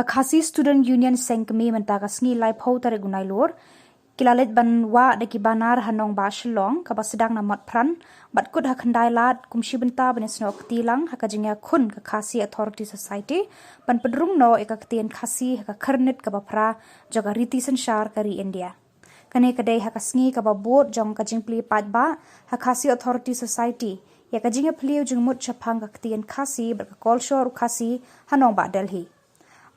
Khasi Student Union sengkemi mentaka sngi lai phau tare gunai lor kilalet banwa de kibanar hanong ba Shillong ka sedang na Motphrang batkut ha khandai lat kumshi benta bane snok tilang ha kajingya khun ka Khasi Authority Society ban Pynrung no eka Ktien Khasi ha kharnet ka bapra jaga riti sanshar kari India kane kadai ha kasngi ka ba board jong ka jingpli patba ha Khasi Authority Society ya ka jinga pliu jingmut chaphang ka Ktien Khasi ba ka kolshor Khasi hanong ba Delhi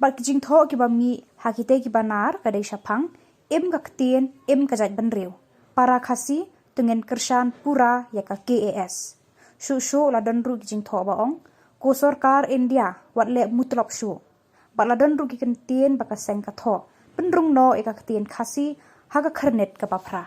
bar Jingthoh ki ba mi ha kite ki banar kadai chaphang im ka Ktien im ka jat ban riu para Khasi tungen kershan pura ya ka KAS shu la don ru ki Jingthoh ba ong ko sarkar India wat le mutlop shu ba la don ru ki Ktien ba ka seng ka tho Pynrung no e ka Ktien Khasi ha ka kharnet ka bapra